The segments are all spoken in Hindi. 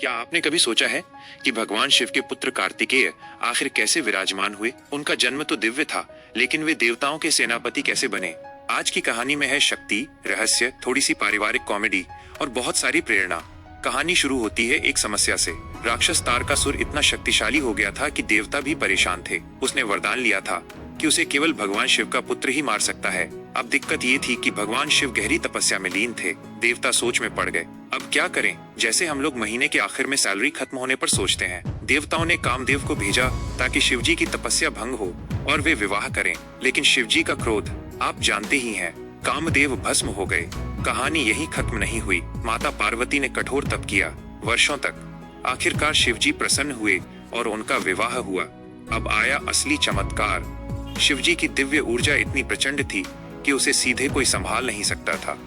क्या आपने कभी सोचा है कि भगवान शिव के पुत्र कार्तिकेय आखिर कैसे विराजमान हुए? उनका जन्म तो दिव्य था, लेकिन वे देवताओं के सेनापति कैसे बने? आज की कहानी में है शक्ति, रहस्य, थोड़ी सी पारिवारिक कॉमेडी और बहुत सारी प्रेरणा। कहानी शुरू होती है एक समस्या से। राक्षस तारकासुर इतना शक्तिशाली हो गया था कि देवता भी परेशान थे। उसने वरदान लिया था कि उसे केवल भगवान शिव का पुत्र ही मार सकता है। अब दिक्कत ये थी कि भगवान शिव गहरी तपस्या में लीन थे। देवता सोच में पड़ गए, अब क्या करें? जैसे हम लोग महीने के आखिर में सैलरी खत्म होने पर सोचते हैं। देवताओं ने कामदेव को भेजा ताकि शिवजी की तपस्या भंग हो और वे विवाह करें, लेकिन शिवजी का क्रोध आप जानते ही हैं। कामदेव भस्म हो गए। कहानी यही खत्म नहीं हुई। माता पार्वती ने कठोर तप किया वर्षों तक। आखिरकार शिवजी प्रसन्न हुए और उनका विवाह हुआ। अब आया असली चमत्कार। शिवजी की दिव्य ऊर्जा इतनी प्रचंड थी कि उसे सीधे कोई संभाल नहीं सकता था।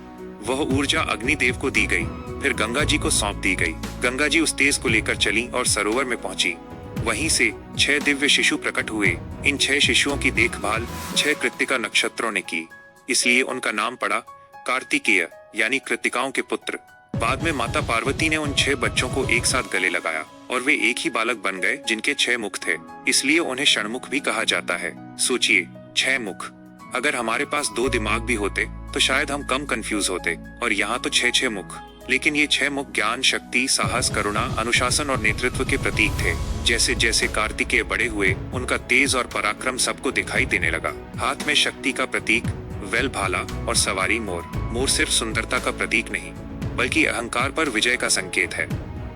वह ऊर्जा अग्निदेव को दी गई, फिर गंगा जी को सौंप दी गई। गंगा जी उस तेज को लेकर चली और सरोवर में पहुंची। वहीं से 6 दिव्य शिशु प्रकट हुए। इन 6 शिशुओं की देखभाल 6 कृत्तिका नक्षत्रों ने की, इसलिए उनका नाम पड़ा कार्तिकेय, यानी कृत्तिकाओं के पुत्र। बाद में माता पार्वती ने उन 6 बच्चों को एक साथ गले लगाया और वे एक ही बालक बन गए जिनके 6 मुख थे, इसलिए उन्हें षणमुख भी कहा जाता है। सोचिए, 6 मुख। अगर हमारे पास 2 दिमाग भी होते तो शायद हम कम कंफ्यूज होते, और यहाँ तो 6 मुख। लेकिन ये 6 मुख ज्ञान, शक्ति, साहस, करुणा, अनुशासन और नेतृत्व के प्रतीक थे। जैसे जैसे कार्तिकेय बड़े हुए, उनका तेज और पराक्रम सबको दिखाई देने लगा। हाथ में शक्ति का प्रतीक वेल भाला और सवारी मोर। मोर सिर्फ सुंदरता का प्रतीक नहीं, बल्कि अहंकार पर विजय का संकेत है।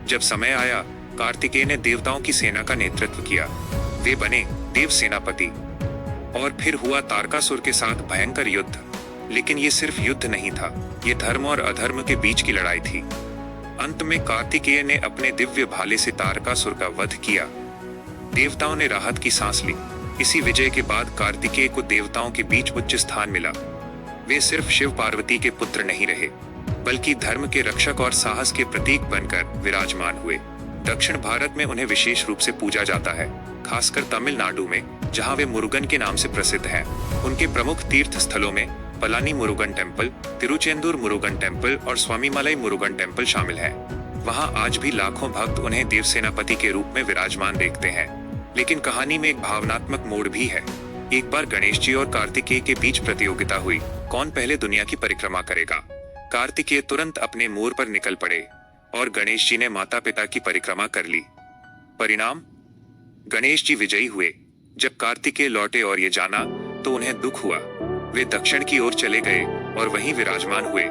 जब समय आया, कार्तिकेय ने देवताओं की सेना का नेतृत्व किया। वे बने देव सेनापति। और फिर हुआ तारकासुर के साथ भयंकर युद्ध। लेकिन ये सिर्फ युद्ध नहीं था, ये धर्म और अधर्म के बीच की लड़ाई थी। अंत में कार्तिकेय ने अपने दिव्य भाले से तारकासुर का वध किया। देवताओं ने राहत की सांस ली। इसी विजय के बाद कार्तिकेय को देवताओं के बीच उच्च स्थान मिला। वे सिर्फ शिव पार्वती के पुत्र नहीं रहे, बल्कि धर्म के रक्षक और साहस के प्रतीक बनकर विराजमान हुए। दक्षिण भारत में उन्हें विशेष रूप से पूजा जाता है, खासकर तमिलनाडु में, जहां वे मुरुगन के नाम से प्रसिद्ध हैं। उनके प्रमुख तीर्थ स्थलों में पलानी मुरुगन टेम्पल, तिरुचेंदूर मुरुगन टेम्पल और स्वामीमलाई मुरुगन टेम्पल शामिल हैं। वहां आज भी लाखों भक्त उन्हें देव सेनापति के रूप में विराजमान देखते हैं। लेकिन कहानी में एक भावनात्मक मोड़ भी है। एक बार गणेश जी और कार्तिकेय के बीच प्रतियोगिता हुई, कौन पहले दुनिया की परिक्रमा करेगा। कार्तिकेय तुरंत अपने मोर पर निकल पड़े और गणेश जी ने माता पिता की परिक्रमा कर ली। परिणाम, गणेश जी विजयी हुए। जब कार्तिकेय लौटे और ये जाना तो उन्हें दुख हुआ। वे दक्षिण की ओर चले गए और वहीं विराजमान हुए।